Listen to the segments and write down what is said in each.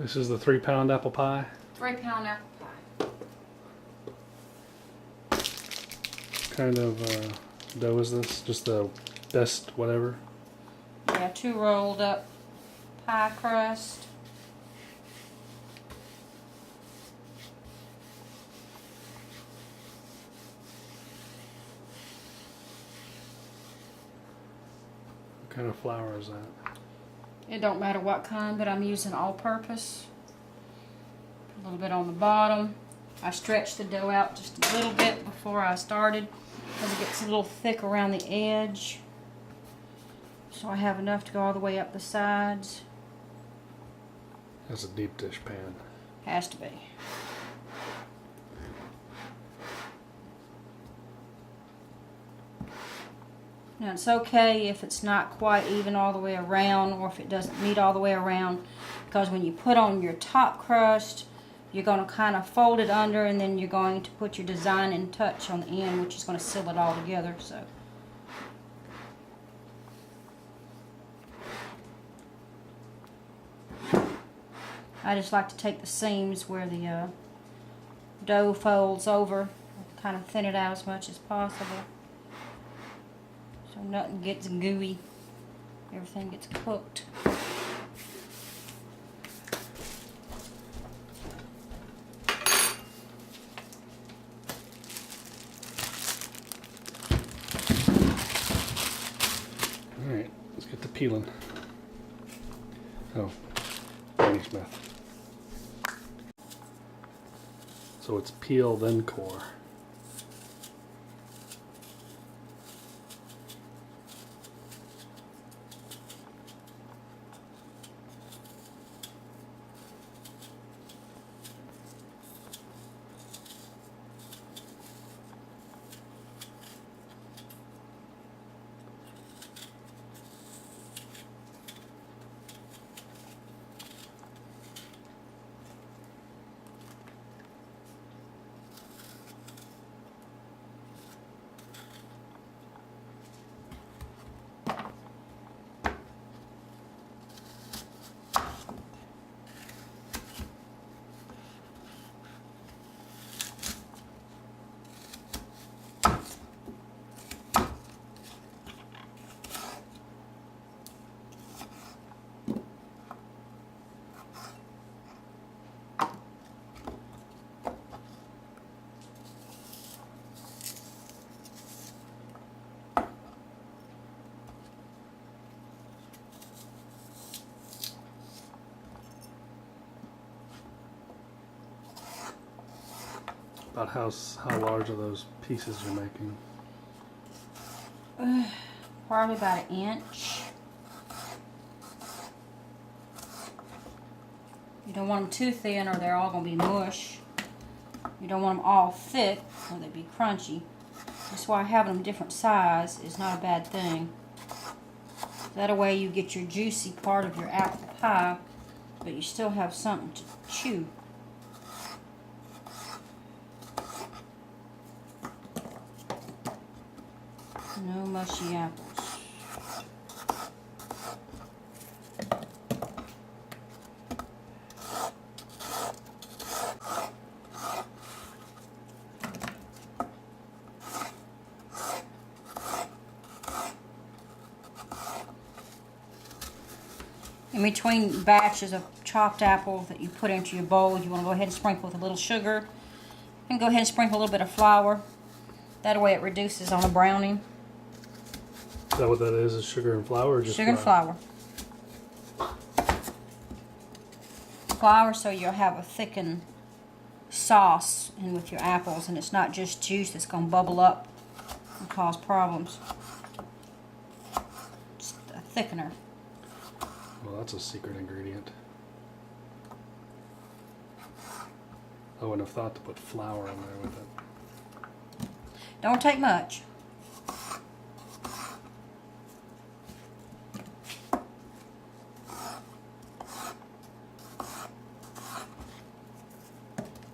This is the 3-pound apple pie. 3-pound apple pie. What kind of dough is this? Just the best whatever? Yeah, 2 rolled up pie crust. What kind of flour is that? It don't matter what kind, but I'm using all-purpose. A little bit on the bottom. I stretched the dough out just a little bit before I started because it gets a little thick around the edge. So I have enough to go all the way up the sides. That's a deep dish pan. Has to be. Now it's okay if it's not quite even all the way around or if it doesn't meet all the way around, because when you put on your top crust, you're going to kind of fold it under and then you're going to put your design and touch on the end, which is going to seal it all together. So I just like to take the seams where the dough folds over, kind of thin it out as much as possible. So nothing gets gooey. Everything gets cooked. Alright, let's get to peeling. Oh, Granny Smith. So it's peel then core. About how large are those pieces you're making? Probably about 1 inch. You don't want them too thin or they're all going to be mush. You don't want them all thick or they'd be crunchy. That's why having them different size is not a bad thing. That way you get your juicy part of your apple pie, but you still have something to chew. No mushy apples. In between batches of chopped apples that you put into your bowl, you want to go ahead and sprinkle with a little sugar. And go ahead and sprinkle a little bit of flour. That way it reduces on a browning. Is that what that is sugar and flour or just sugar flour? And flour. Flour so you'll have a thickened sauce in with your apples and it's not just juice that's going to bubble up and cause problems. It's a thickener. Well, that's a secret ingredient. I wouldn't have thought to put flour in there with it. Don't take much.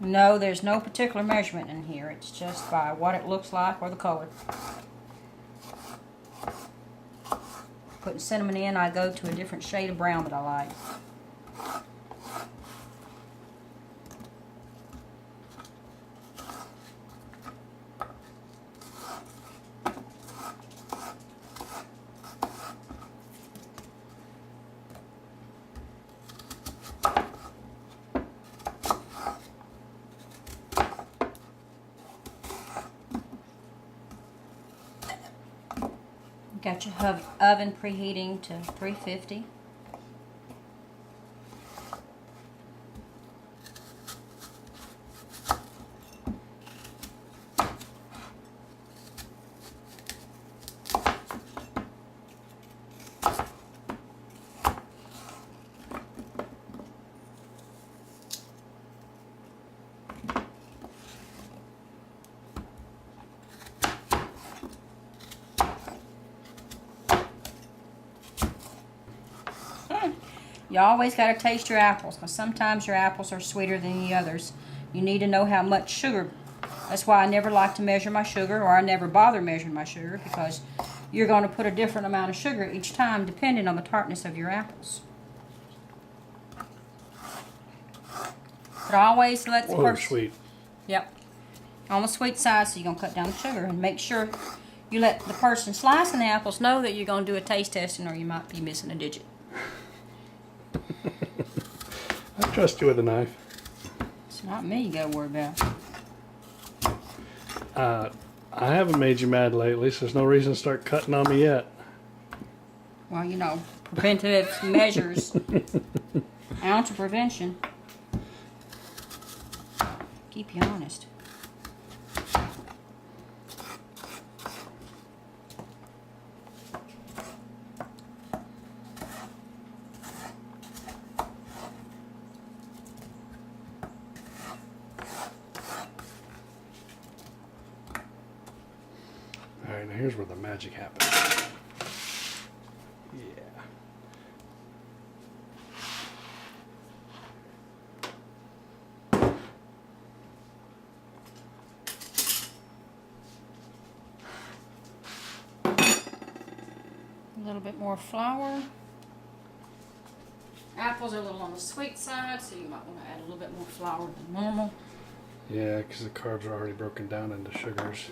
No, there's no particular measurement in here. It's just by what it looks like or the color. Putting cinnamon in, I go to a different shade of brown that I like. Got your oven preheating to 350. You always got to taste your apples, because sometimes your apples are sweeter than the others. You need to know how much sugar. That's why I never like to measure my sugar, or I never bother measuring my sugar, because you're going to put a different amount of sugar each time depending on the tartness of your apples. But always let the person... sweet. Yep. On the sweet side, so you're going to cut down the sugar, and make sure you let the person slicing the apples know that you're going to do a taste testing, or you might be missing a digit. I trust you with a knife. It's not me you got to worry about. I haven't made you mad lately, so there's no reason to start cutting on me yet. Well, you know, preventive measures. Ounce of prevention. Keep you honest. Alright, now here's where the magic happens. Yeah. A little bit more flour. Apples are a little on the sweet side, so you might want to add a little bit more flour than normal. Yeah, because the carbs are already broken down into sugars.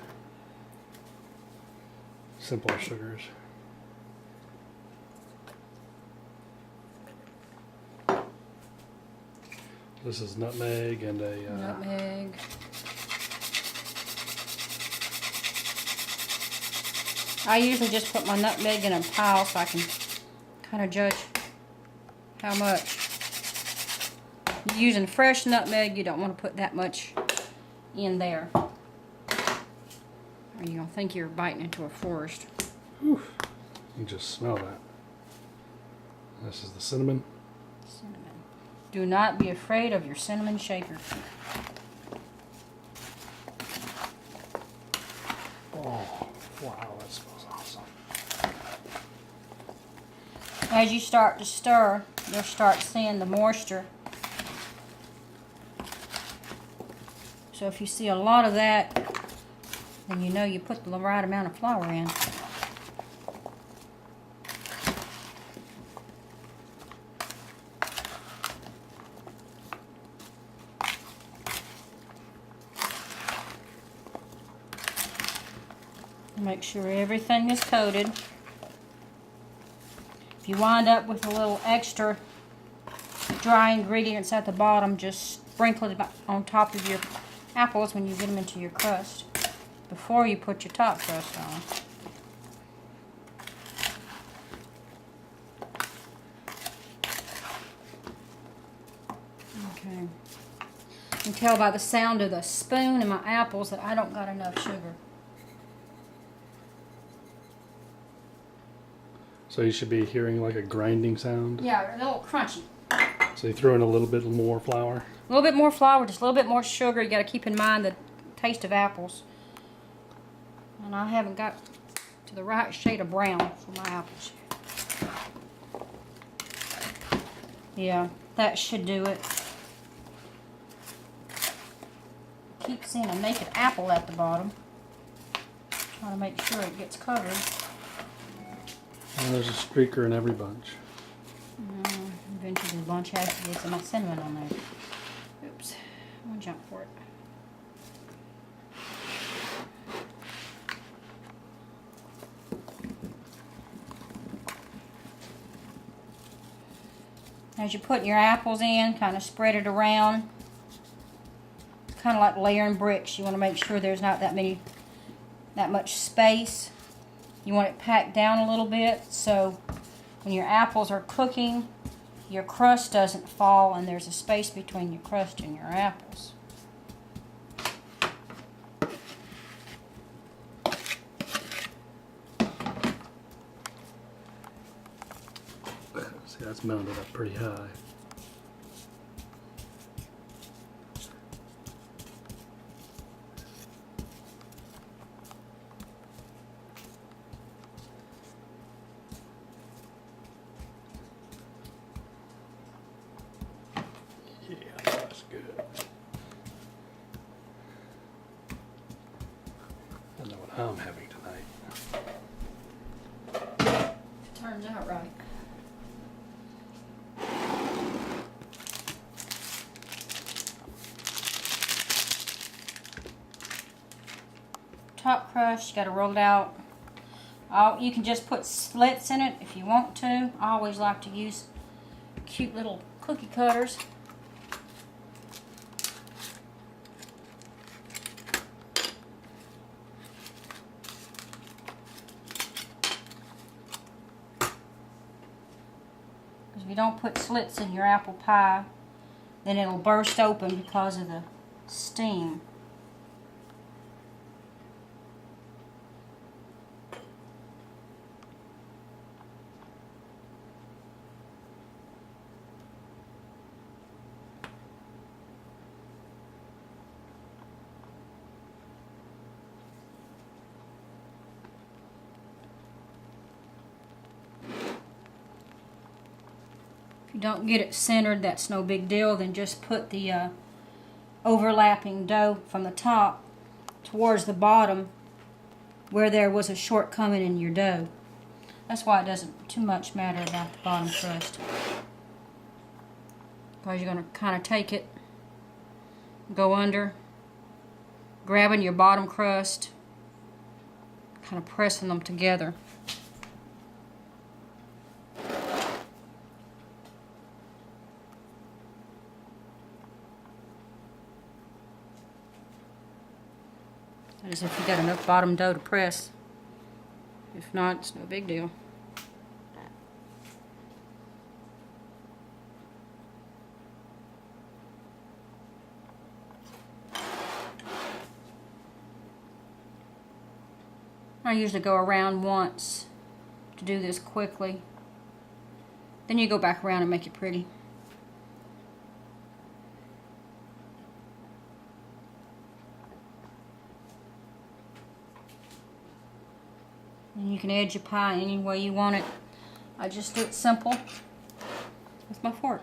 Simpler sugars. This is nutmeg and a... Nutmeg. I usually just put my nutmeg in a pile so I can kind of judge how much. Using fresh nutmeg, you don't want to put that much in there, or you're going to think you're biting into a forest. Whew. You can just smell that. This is the cinnamon. Cinnamon. Do not be afraid of your cinnamon shaker. Oh, wow, that smells awesome. As you start to stir, you'll start seeing the moisture. So if you see a lot of that, then you know you put the right amount of flour in. Make sure everything is coated. If you wind up with a little extra dry ingredients at the bottom, just sprinkle it on top of your apples when you get them into your crust before you put your top crust on. Okay. You can tell by the sound of the spoon and my apples that I don't got enough sugar. So you should be hearing like a grinding sound. Yeah, a little crunchy. So you throw in a little bit more flour. A little bit more flour, just a little bit more sugar. You got to keep in mind the taste of apples. And I haven't got to the right shade of brown for my apples. Yeah, that should do it. Keep seeing a naked apple at the bottom. Trying to make sure it gets covered. And there's a streaker in every bunch. Eventually the bunch has to get some cinnamon on there. Oops, I'm gonna jump for it. As you're putting your apples in, kind of spread it around. It's kind of like layering bricks. You want to make sure there's not that much space. You want it packed down a little bit so when your apples are cooking, your crust doesn't fall and there's a space between your crust and your apples. See, that's mounted up pretty high. Yeah, that's good. I know what I'm having tonight. Turns out right. Top crust, you gotta roll it out. You can just put slits in it if you want to. I always like to use cute little cookie cutters. Because if you don't put slits in your apple pie, then it'll burst open because of the steam. If you don't get it centered, that's no big deal. Then just put the overlapping dough from the top towards the bottom where there was a shortcoming in your dough. That's why it doesn't too much matter about the bottom crust. Because you're going to kind of take it, go under, grabbing your bottom crust, kind of pressing them together. That is if you got enough bottom dough to press. If not, it's no big deal. I usually go around once to do this quickly. Then you go back around and make it pretty. And you can edge your pie any way you want it. I just do it simple with my fork.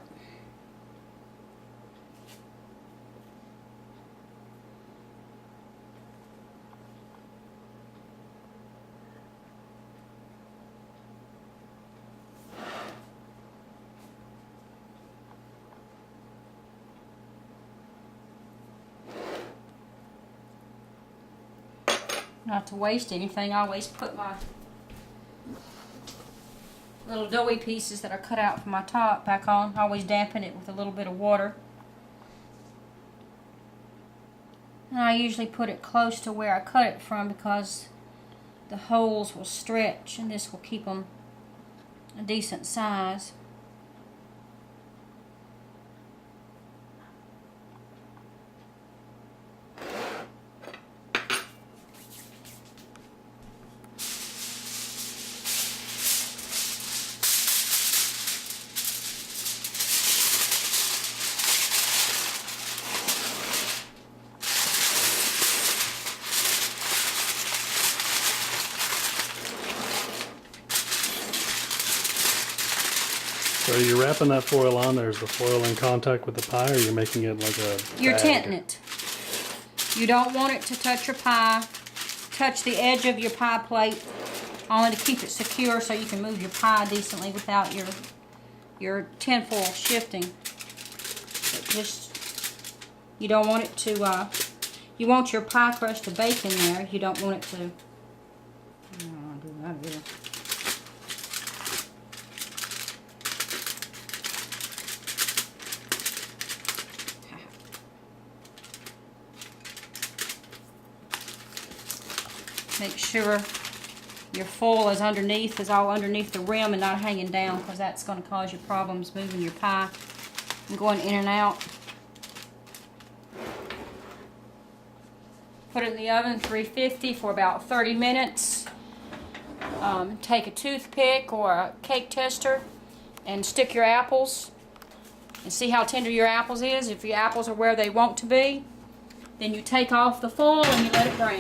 Not to waste anything, I always put my little doughy pieces that I cut out from my top back on. I always dampen it with a little bit of water. And I usually put it close to where I cut it from because the holes will stretch and this will keep them a decent size. So are you wrapping that foil on there? Is the foil in contact with the pie, or you're making it like a You're bag? tinting it. You don't want it to touch your pie. Touch the edge of your pie plate only to keep it secure so you can move your pie decently without your tinfoil shifting. But just, you don't want it to, you want your pie crust to bake in there. You don't want it to, I don't want to do that either. Make sure your foil is all underneath the rim and not hanging down, because that's going to cause you problems moving your pie and going in and out. Put it in the oven, 350 for about 30 minutes. Take a toothpick or a cake tester and stick your apples and see how tender your apples is. If your apples are where they want to be, then you take off the foil and you let it brown.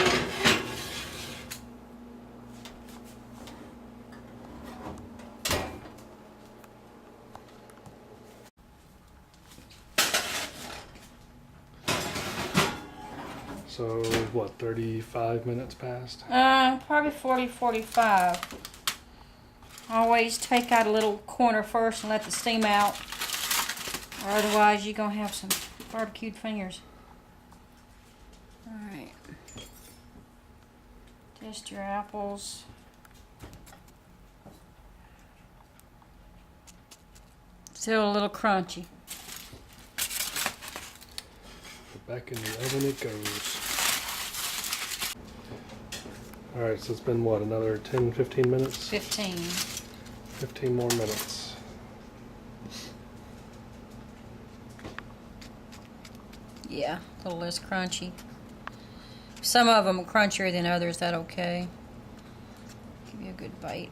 So, what, 35 minutes passed? Probably 40, 45. Always take out a little corner first and let the steam out, or otherwise you're going to have some barbecued fingers. Alright. Test your apples. Still a little crunchy. Back in the oven it goes. Alright, so it's been what, another 10, 15 minutes? 15. 15 more minutes. Yeah, a little less crunchy. Some of them are crunchier than others. Is that okay? Give you a good bite.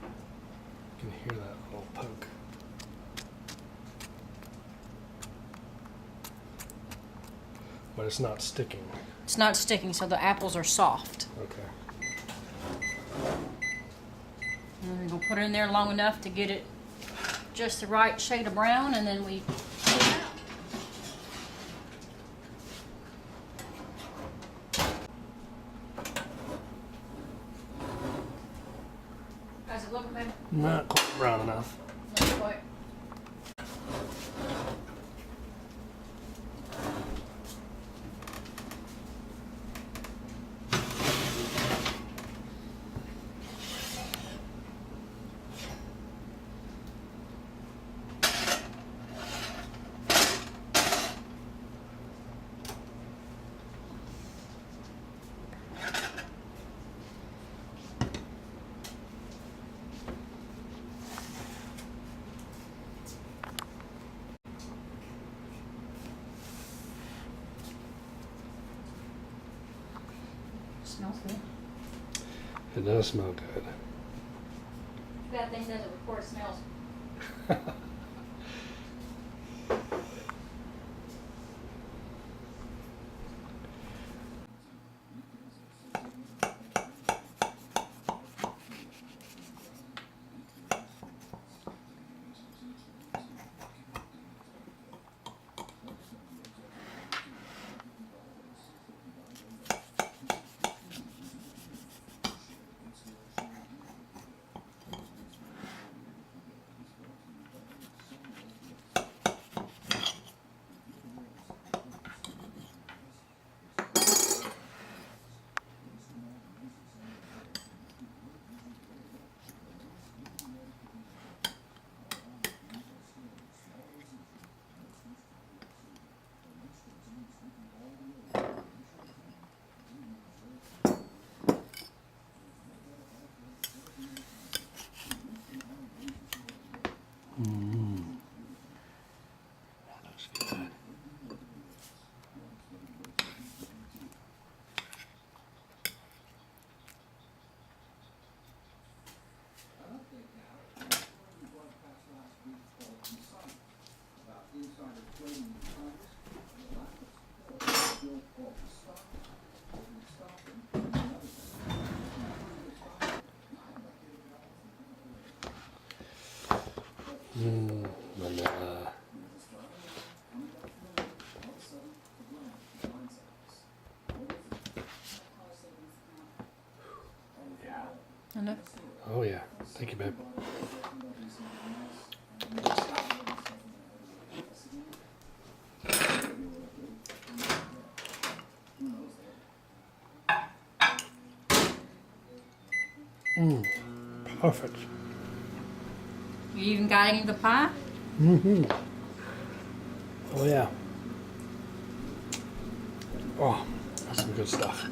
You can hear that little poke. But it's not sticking. It's not sticking, so the apples are soft. Okay. And we're going to put it in there long enough to get it just the right shade of brown, and then we pull it out. How's it look, baby? Not quite brown enough. Not quite. Smells good. It does smell good. That thing doesn't record smells. That looks good. Vanilla. Enough? Oh yeah. Thank you, babe. Perfect. You even got any of the pie? Mm-hmm. Oh yeah. Oh, that's some good stuff.